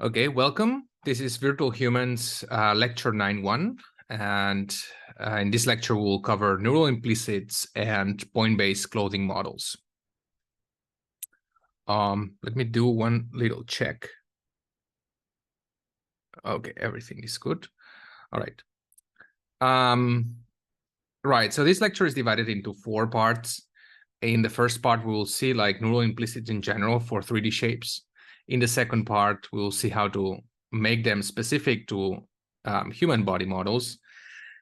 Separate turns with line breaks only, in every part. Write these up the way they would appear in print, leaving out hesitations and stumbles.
Okay, welcome. This is Virtual Humans lecture 9.1, and in this lecture we'll cover neural implicits and point-based clothing models. Let me do one little check. Okay, everything is good. All right. Right, so this lecture is divided into 4 parts. In the first part, we will see like neural implicits in general for 3D shapes. In the second part, we'll see how to make them specific to human body models.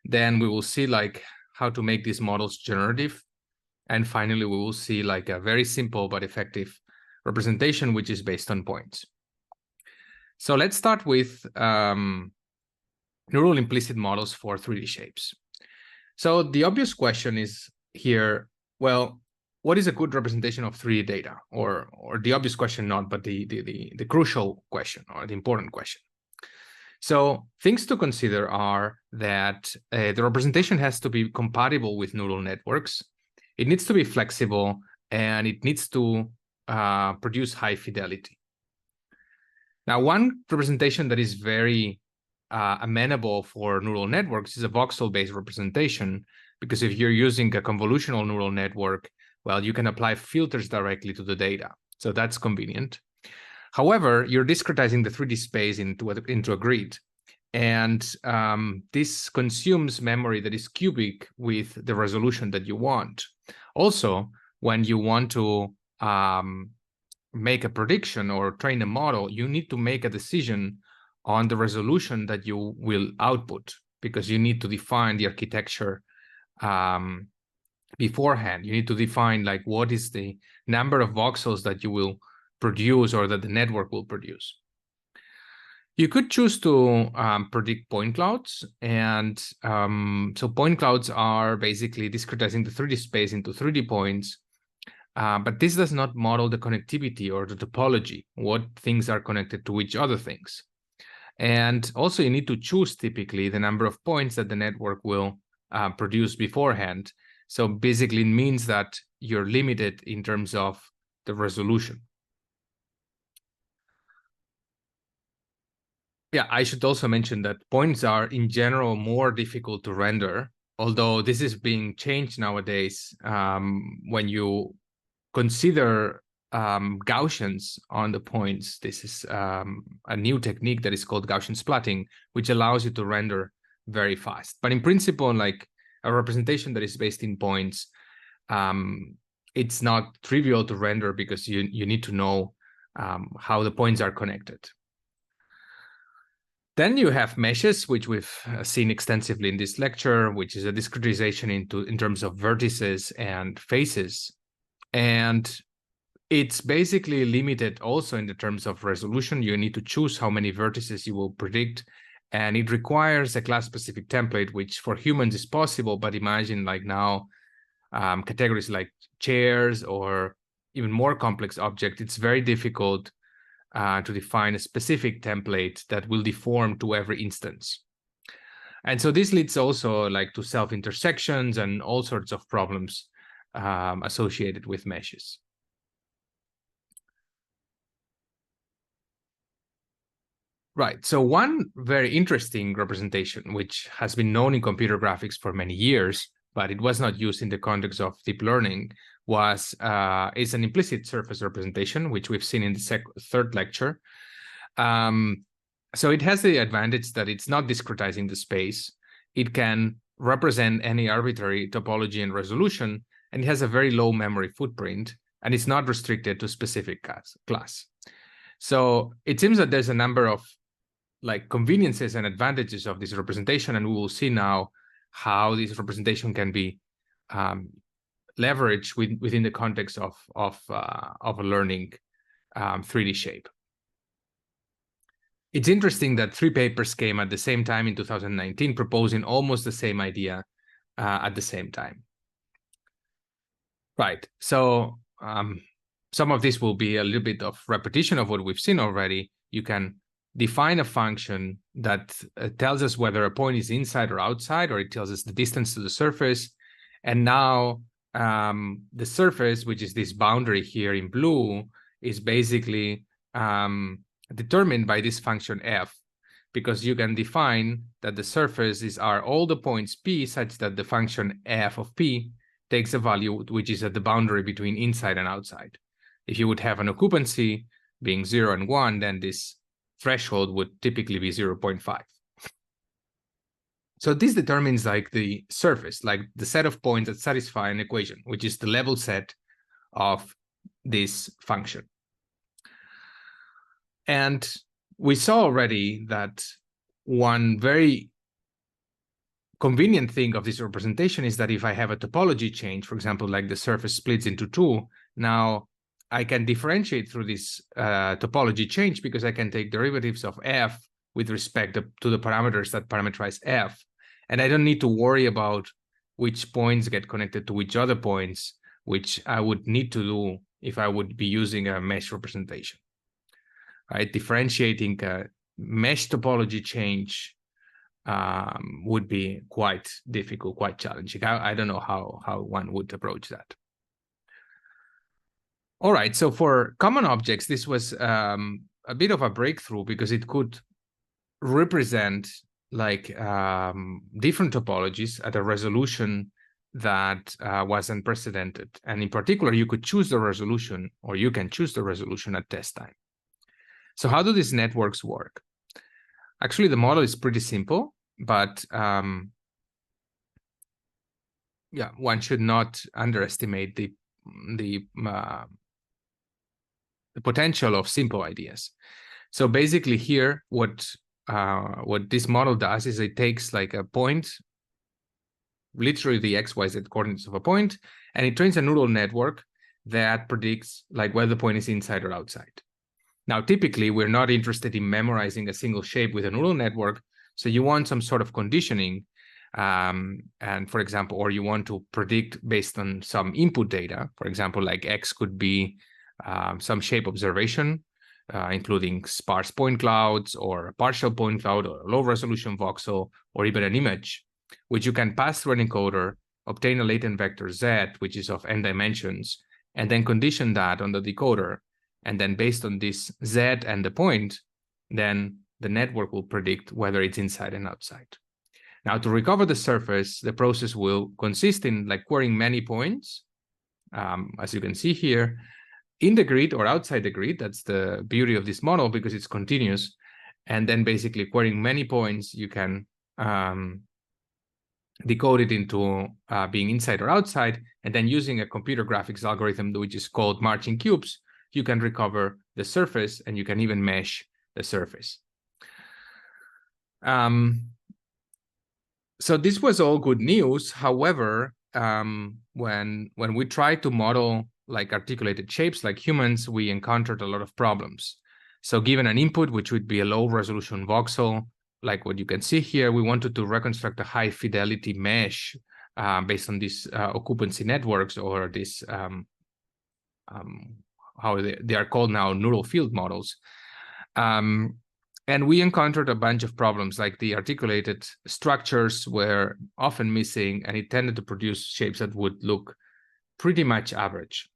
Then we will see like how to make these models generative. And finally, we will see like a very simple but effective representation, which is based on points. So let's start with neural implicit models for 3D shapes. So the obvious question is here, well, what is a good representation of 3D data? Or the obvious question, not, but the crucial question or the important question. So things to consider are that the representation has to be compatible with neural networks. It needs to be flexible, and it needs to produce high fidelity. Now, one representation that is very amenable for neural networks is a voxel-based representation, because if you're using a convolutional neural network, well, you can apply filters directly to the data. So that's convenient. However, you're discretizing the 3D space into a grid. And this consumes memory that is cubic with the resolution that you want. Also, when you want to make a prediction or train a model, you need to make a decision on the resolution that you will output, because you need to define the architecture beforehand. You need to define like what is the number of voxels that you will produce or that the network will produce. You could choose to predict point clouds. And so point clouds are basically discretizing the 3D space into 3D points. But this does not model the connectivity or the topology, what things are connected to which other things. And also you need to choose typically the number of points that the network will produce beforehand. So basically it means that you're limited in terms of the resolution. Yeah, I should also mention that points are in general more difficult to render, although this is being changed nowadays when you consider Gaussians on the points. This is a new technique that is called Gaussian splatting, which allows you to render very fast. But in principle, like a representation that is based in points, it's not trivial to render, because you need to know how the points are connected. Then you have meshes, which we've seen extensively in this lecture, which is a discretization in terms of vertices and faces. And it's basically limited also in the terms of resolution. You need to choose how many vertices you will predict, and it requires a class-specific template, which for humans is possible. But imagine like now categories like chairs or even more complex objects, it's very difficult to define a specific template that will deform to every instance. And so this leads also like to self-intersections and all sorts of problems associated with meshes. Right, so one very interesting representation, which has been known in computer graphics for many years, but it was not used in the context of deep learning, is an implicit surface representation, which we've seen in the third lecture. So it has the advantage that it's not discretizing the space. It can represent any arbitrary topology and resolution, and it has a very low memory footprint, and it's not restricted to specific class. So it seems that there's a number of like conveniences and advantages of this representation, and we will see now how this representation can be leveraged within the context of a learning 3D shape. It's interesting that 3 papers came at the same time in 2019, proposing almost the same idea at the same time. Right, so some of this will be a little bit of repetition of what we've seen already. You can define a function that tells us whether a point is inside or outside, or it tells us the distance to the surface. And now the surface, which is this boundary here in blue, is basically determined by this function f, because you can define that the surfaces are all the points P such that the function f of P takes a value which is at the boundary between inside and outside. If you would have an occupancy being 0 and 1, then this threshold would typically be 0.5. So this determines like the surface, like the set of points that satisfy an equation, which is the level set of this function. And we saw already that one very convenient thing of this representation is that if I have a topology change, for example, like the surface splits into two, now I can differentiate through this topology change because I can take derivatives of f with respect to the parameters that parameterize f. And I don't need to worry about which points get connected to which other points, which I would need to do if I would be using a mesh representation. Right? Differentiating a mesh topology change would be quite difficult, quite challenging. I don't know how one would approach that. All right, so for common objects, this was a bit of a breakthrough because it could represent like different topologies at a resolution that was unprecedented. And in particular, you could choose the resolution, or you can choose the resolution at test time. So how do these networks work? Actually, the model is pretty simple, but yeah, one should not underestimate the potential of simple ideas. So basically here, what this model does is it takes like a point, literally the XYZ coordinates of a point, and it trains a neural network that predicts like whether the point is inside or outside. Now, typically, we're not interested in memorizing a single shape with a neural network. So you want some sort of conditioning, and for example, or you want to predict based on some input data. For example, like X could be some shape observation, including sparse point clouds or a partial point cloud or a low resolution voxel or even an image, which you can pass through an encoder, obtain a latent vector Z, which is of n dimensions, and then condition that on the decoder. And then based on this Z and the point, then the network will predict whether it's inside and outside. Now, to recover the surface, the process will consist in like querying many points, as you can see here, in the grid or outside the grid. That's the beauty of this model because it's continuous. And then basically querying many points, you can decode it into being inside or outside. And then using a computer graphics algorithm, which is called marching cubes, you can recover the surface and you can even mesh the surface. So this was all good news. However, when we try to model like articulated shapes like humans, we encountered a lot of problems. So given an input, which would be a low resolution voxel, like what you can see here, we wanted to reconstruct a high fidelity mesh based on these occupancy networks or this, how they are called now, neural field models. And we encountered a bunch of problems, like the articulated structures were often missing, and it tended to produce shapes that would look pretty much average.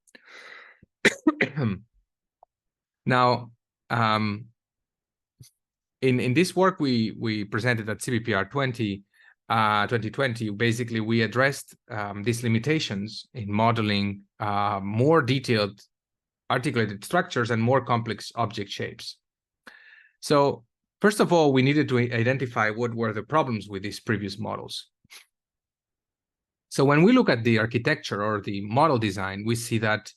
Now, in this work we presented at CBPR 2020, basically we addressed these limitations in modeling more detailed articulated structures and more complex object shapes. So first of all, we needed to identify what were the problems with these previous models. So when we look at the architecture or the model design, we see that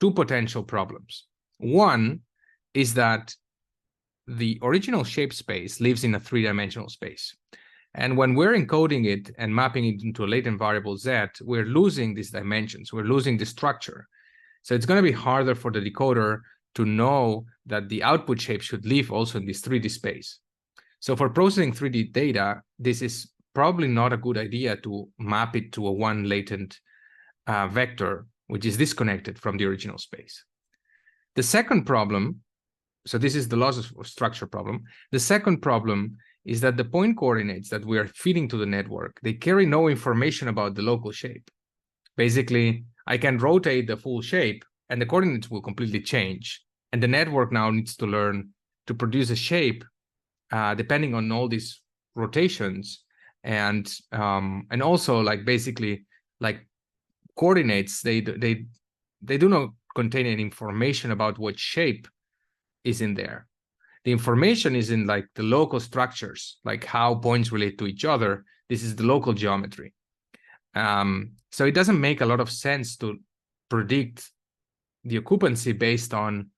two potential problems. One is that the original shape space lives in a three-dimensional space. And when we're encoding it and mapping it into a latent variable Z, we're losing these dimensions, we're losing the structure. So it's going to be harder for the decoder to know that the output shape should live also in this 3D space. So for processing 3D data, this is probably not a good idea to map it to a one latent vector, which is disconnected from the original space. The second problem, so this is the loss of structure problem. The second problem is that the point coordinates that we are feeding to the network, they carry no information about the local shape. Basically, I can rotate the full shape and the coordinates will completely change. And the network now needs to learn to produce a shape depending on all these rotations, and also like basically like coordinates, they do not contain any information about what shape is in there. The information is in like the local structures, like how points relate to each other. This is the local geometry. So it doesn't make a lot of sense to predict the occupancy based on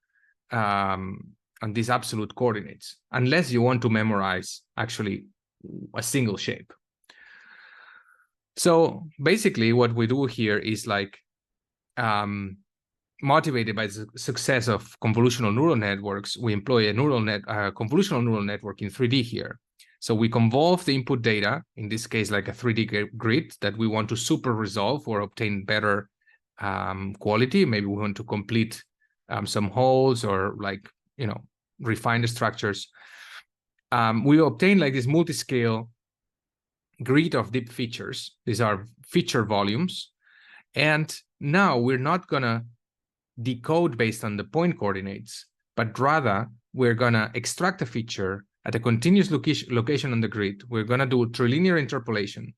these absolute coordinates, unless you want to memorize actually a single shape. So basically what we do here is like motivated by the success of convolutional neural networks, we employ a convolutional neural network in 3D here. So we convolve the input data, in this case, like a 3D grid that we want to super resolve or obtain better quality. Maybe we want to complete some holes or like, you know, refine the structures. We obtain like this multiscale grid of deep features. These are feature volumes. And now we're not gonna decode based on the point coordinates, but rather we're gonna extract a feature at a continuous location on the grid. We're gonna do trilinear interpolation.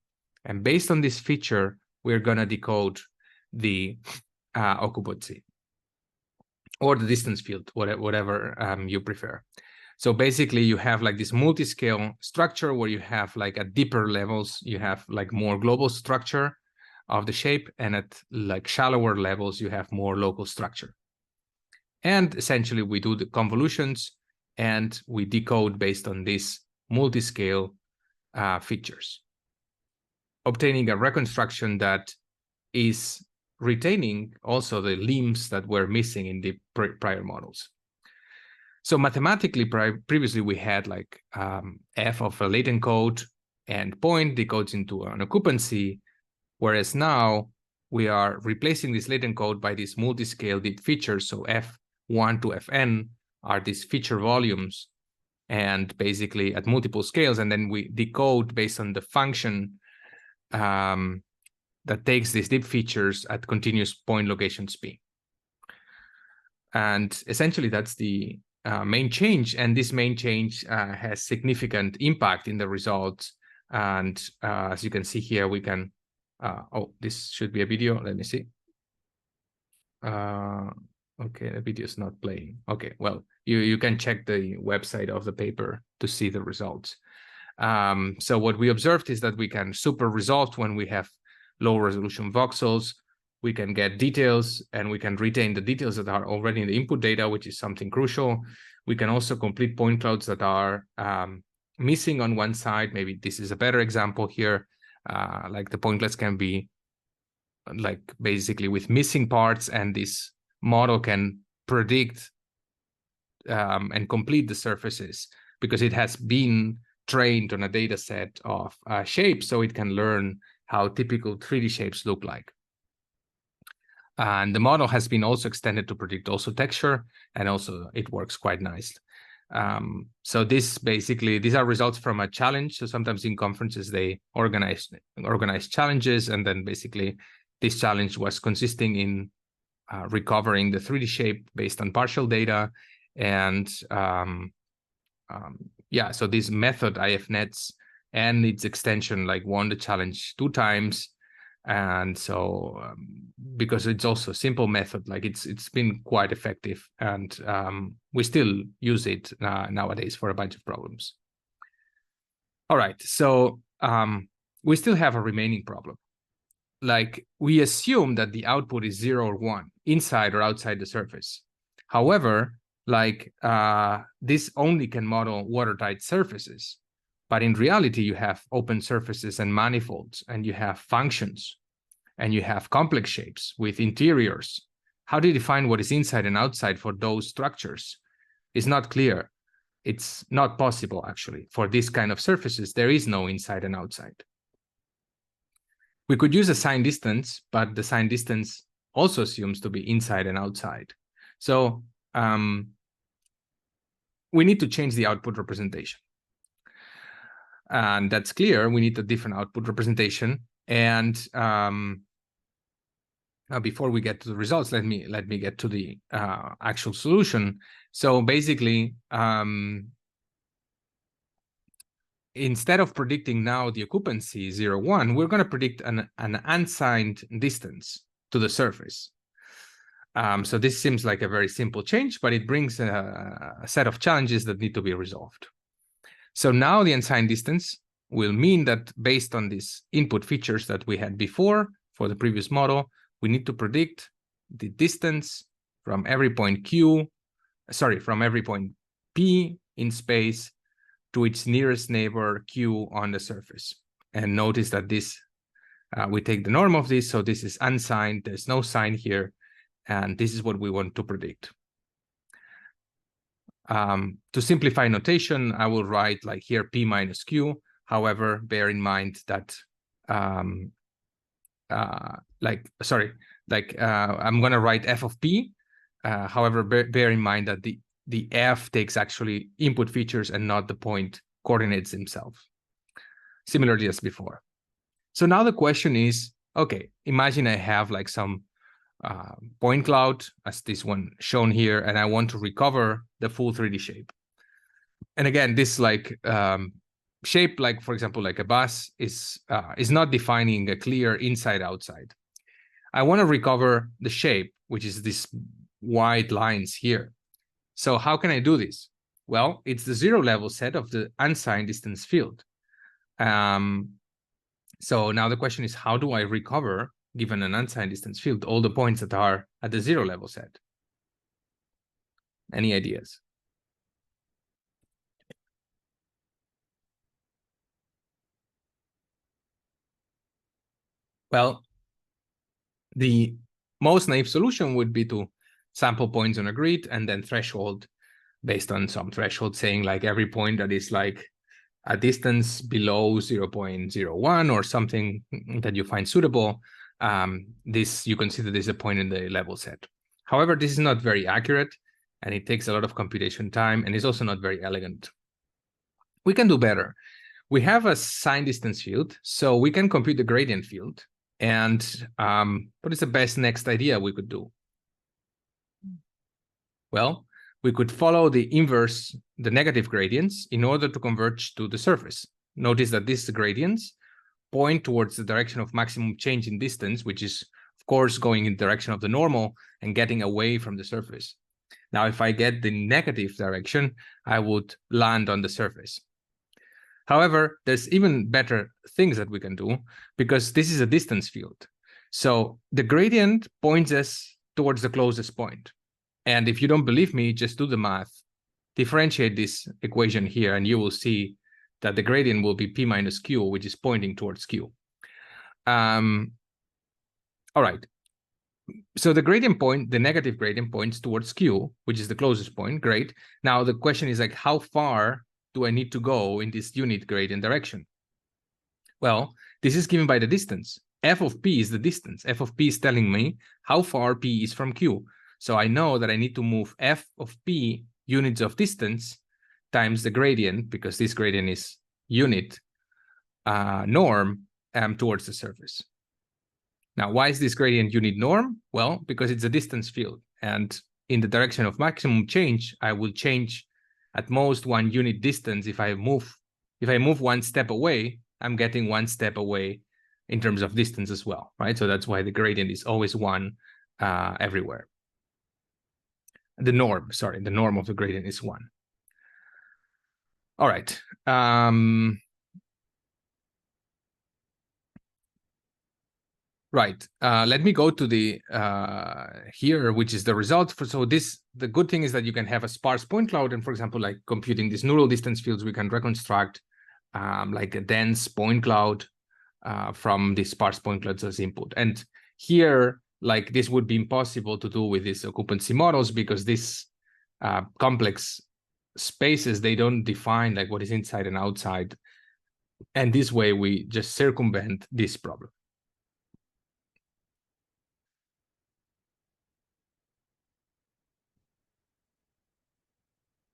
And based on this feature, we're gonna decode the occupancy or the distance field, whatever you prefer. So basically you have like this multi-scale structure where you have like at deeper levels, you have like more global structure of the shape, and at like shallower levels, you have more local structure. And essentially we do the convolutions and we decode based on these multi-scale features, obtaining a reconstruction that is retaining also the limbs that were missing in the prior models. So mathematically, previously we had like f of a latent code and point decodes into an occupancy, whereas now we are replacing this latent code by these multi-scale deep features. So f1 to fn are these feature volumes, and basically at multiple scales, and then we decode based on the function that takes these deep features at continuous point locations p. And essentially that's the main change, and this main change has significant impact in the results. And as you can see here, we can oh, this should be a video. Let me see. Okay, the video is not playing. Okay, well, you can check the website of the paper to see the results. So what we observed is that we can super resolve when we have low resolution voxels. We can get details, and we can retain the details that are already in the input data, which is something crucial. We can also complete point clouds that are missing on one side. Maybe this is a better example here. Like the point clouds can be like basically with missing parts, and this model can predict and complete the surfaces because it has been trained on a data set of shapes, so it can learn how typical 3D shapes look like. And the model has been also extended to predict also texture, and also it works quite nice. So this basically, these are results from a challenge. So sometimes in conferences, they organize challenges, and then basically this challenge was consisting in recovering the 3D shape based on partial data. And yeah, so this method IFNets and its extension like won the challenge 2 times. And so because it's also a simple method, like it's been quite effective, and we still use it nowadays for a bunch of problems. All right, so we still have a remaining problem. Like we assume that the output is 0 or 1, inside or outside the surface. However, like this only can model watertight surfaces. But in reality, you have open surfaces and manifolds, and you have functions, and you have complex shapes with interiors. How do you define what is inside and outside for those structures? It's not clear. It's not possible, actually. For this kind of surfaces, there is no inside and outside. We could use a sign distance, but the sign distance also assumes to be inside and outside. So we need to change the output representation. And that's clear. We need a different output representation. And Now, before we get to the results, let me get to the actual solution. So basically, instead of predicting now the occupancy 0, 1, we're going to predict an unsigned distance to the surface. So this seems like a very simple change, but it brings a set of challenges that need to be resolved. So now the unsigned distance will mean that based on these input features that we had before for the previous model, we need to predict the distance from every point from every point P in space to its nearest neighbor Q on the surface. And notice that this, we take the norm of this, so this is unsigned, there's no sign here, and this is what we want to predict. To simplify notation, I will write like here P minus Q. However, bear in mind that I'm going to write f of P. However, bear in mind that the f takes actually input features and not the point coordinates themselves, similarly as before. So now the question is, okay, imagine I have like some point cloud, as this one shown here, and I want to recover the full 3D shape. And again, this like shape, like for example, like a bus, is not defining a clear inside-outside. I want to recover the shape, which is these white lines here. So how can I do this? Well, it's the 0 level set of the unsigned distance field. So now the question is, how do I recover, given an unsigned distance field, all the points that are at the 0 level set? Any ideas? Well, the most naive solution would be to sample points on a grid and then threshold based on some threshold saying like every point that is like a distance below 0.01 or something that you find suitable, this you consider this a point in the level set. However, this is not very accurate and it takes a lot of computation time and is also not very elegant. We can do better. We have a signed distance field, so we can compute the gradient field. And what is the best next idea we could do? Well, we could follow the inverse, the negative gradients, in order to converge to the surface. Notice that these gradients point towards the direction of maximum change in distance, which is, of course, going in the direction of the normal and getting away from the surface. Now, if I get the negative direction, I would land on the surface. However, there's even better things that we can do because this is a distance field. So the gradient points us towards the closest point. And if you don't believe me, just do the math, differentiate this equation here, and you will see that the gradient will be P minus Q, which is pointing towards Q. All right. So the gradient point, the negative gradient points towards Q, which is the closest point. Great. Now the question is like, how far do I need to go in this unit gradient direction? Well, this is given by the distance. F of P is the distance. F of P is telling me how far P is from Q. So I know that I need to move F of P units of distance times the gradient, because this gradient is unit norm towards the surface. Now, why is this gradient unit norm? Well, because it's a distance field. And in the direction of maximum change, I will change at most 1 unit distance. If I move 1 step away, I'm getting 1 step away in terms of distance as well, right? So that's why the gradient is always 1 everywhere. The norm of the gradient is 1. All right. Right. Let me go to the here, which is the result. So the good thing is that you can have a sparse point cloud, and for example, like computing these neural distance fields, we can reconstruct like a dense point cloud from these sparse point clouds as input. And here, like this would be impossible to do with these occupancy models because these complex spaces, they don't define like what is inside and outside. And this way we just circumvent this problem.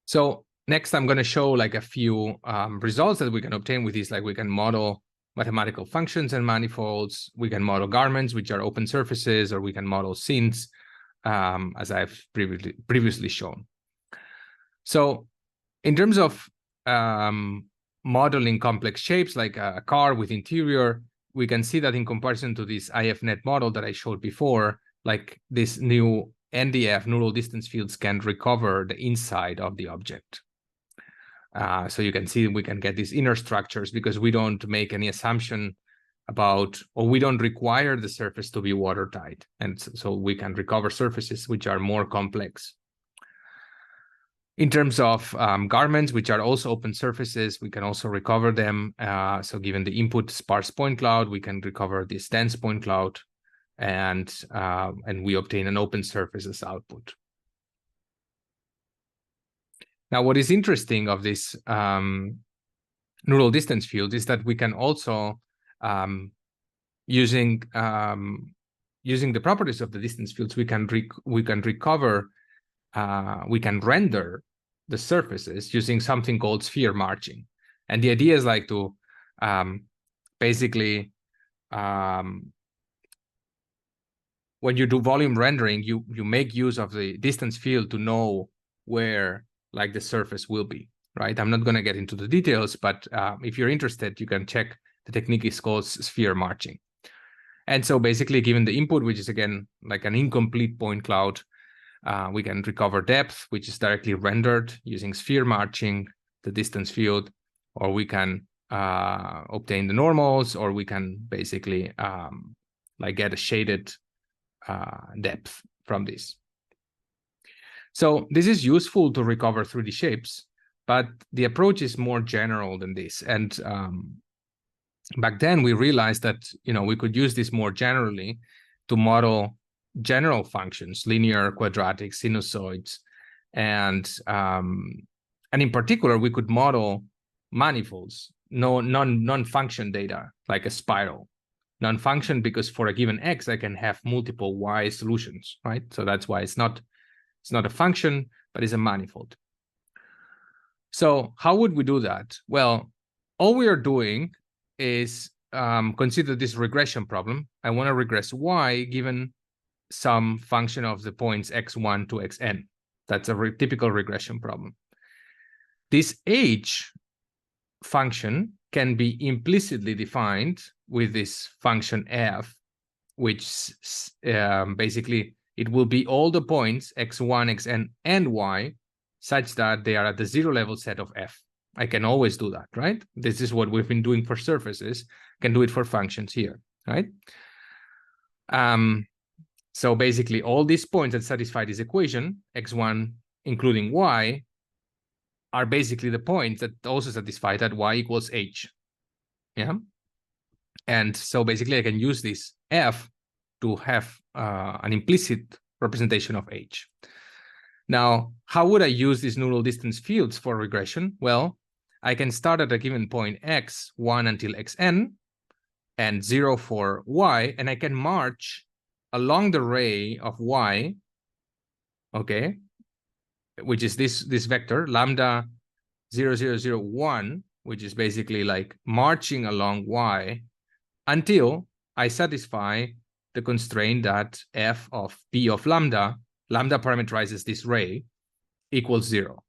So next, I'm going to show like a few results that we can obtain with this. Like we can model mathematical functions and manifolds. We can model garments, which are open surfaces, or we can model scenes, as I've previously shown. So in terms of modeling complex shapes like a car with interior, we can see that in comparison to this IFNet model that I showed before, like this new NDF, neural distance fields, can recover the inside of the object. So you can see we can get these inner structures because we don't make any assumption about, or we don't require the surface to be watertight. And so we can recover surfaces which are more complex. In terms of garments, which are also open surfaces, we can also recover them. So given the input sparse point cloud, we can recover this dense point cloud, and we obtain an open surface as output. Now, what is interesting of this neural distance field is that we can also, using the properties of the distance fields, we can recover, we can render the surfaces using something called sphere marching. And the idea is like to basically, when you do volume rendering, you make use of the distance field to know where like the surface will be, right? I'm not going to get into the details, but if you're interested, you can check. The technique is called sphere marching. And so basically, given the input, which is again like an incomplete point cloud, we can recover depth, which is directly rendered using sphere marching, the distance field, or we can obtain the normals, or we can basically like get a shaded depth from this. So this is useful to recover 3D shapes, but the approach is more general than this. And back then we realized that, you know, we could use this more generally to model general functions, linear, quadratic, sinusoids, and in particular we could model manifolds, non-function data like a spiral. Non-function because for a given x I can have multiple y solutions, right? So that's why it's not a function, but it's a manifold. So how would we do that? Well, all we are doing is consider this regression problem. I want to regress y given some function of the points x1 to xn. That's a typical regression problem. This h function can be implicitly defined with this function f, which basically it will be all the points x1, xn, and y such that they are at the zero level set of f. I can always do that, right? This is what we've been doing for surfaces. Can do it for functions here, right? So basically all these points that satisfy this equation, x1 including y, are basically the points that also satisfy that y equals h. Yeah. And so basically I can use this f to have an implicit representation of h. Now, how would I use these neural distance fields for regression? Well, I can start at a given point x, 1 until xn, and 0 for y, and I can march along the ray of y, okay, which is this vector, lambda 0, 0, 0, 1, which is basically like marching along y until I satisfy the constraint that f of p of lambda parameterizes this ray, equals 0.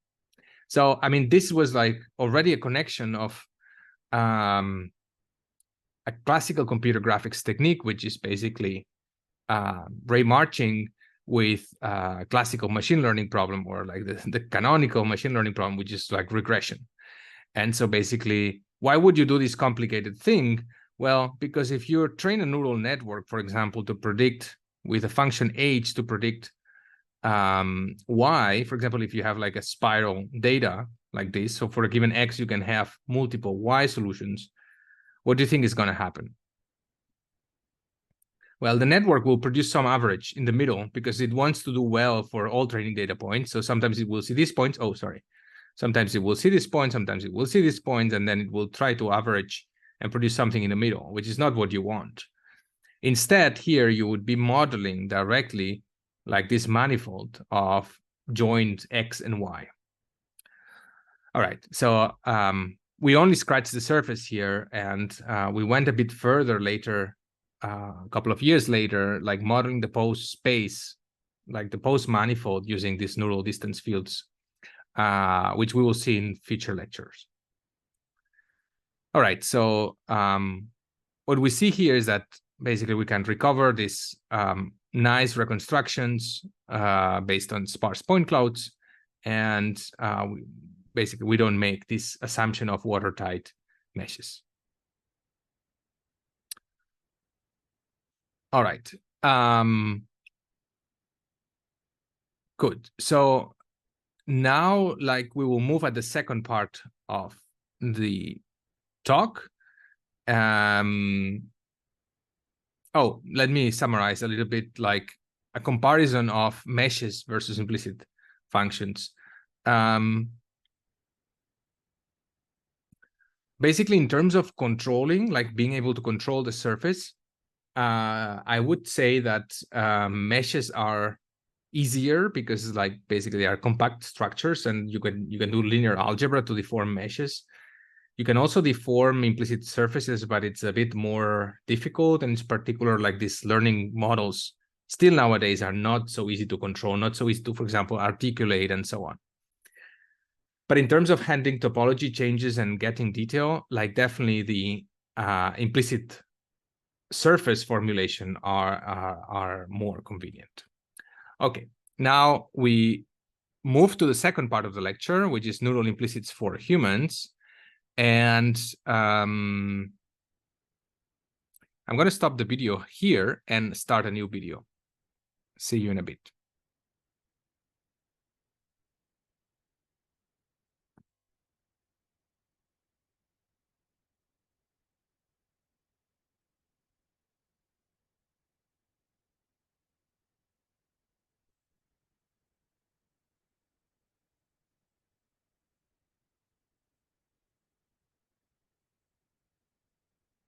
So, I mean, this was like already a connection of a classical computer graphics technique, which is basically ray marching with classical machine learning problem, or like the canonical machine learning problem, which is like regression. And so basically, why would you do this complicated thing? Well, because if you train a neural network, for example, to predict with a function h to predict y, for example, if you have like a spiral data like this, so for a given x, you can have multiple y solutions, what do you think is going to happen? Well, the network will produce some average in the middle because it wants to do well for all training data points. So sometimes it will see these points. Oh, sorry. Sometimes it will see this point, sometimes it will see this point, and then it will try to average and produce something in the middle, which is not what you want. Instead, here you would be modeling directly like this manifold of joined x and y. All right, so we only scratched the surface here, and we went a bit further later, a couple of years later, like modeling the pose space, like the pose manifold using these neural distance fields, which we will see in future lectures. All right, so what we see here is that basically we can recover these nice reconstructions based on sparse point clouds, and basically we don't make this assumption of watertight meshes. All right. Good. So now, like, we will move at the second part of the talk. Oh, let me summarize a little bit, like a comparison of meshes versus implicit functions. Basically, in terms of controlling, like being able to control the surface, I would say that meshes are easier because, like, basically they are compact structures, and you can do linear algebra to deform meshes. You can also deform implicit surfaces, but it's a bit more difficult, and it's particular, like these learning models still nowadays are not so easy to control, not so easy to, for example, articulate and so on. But in terms of handling topology changes and getting detail, like definitely the implicit surface formulation are more convenient. Okay, now we move to the second part of the lecture, which is neural implicits for humans. And I'm going to stop the video here and start a new video. See you in a bit.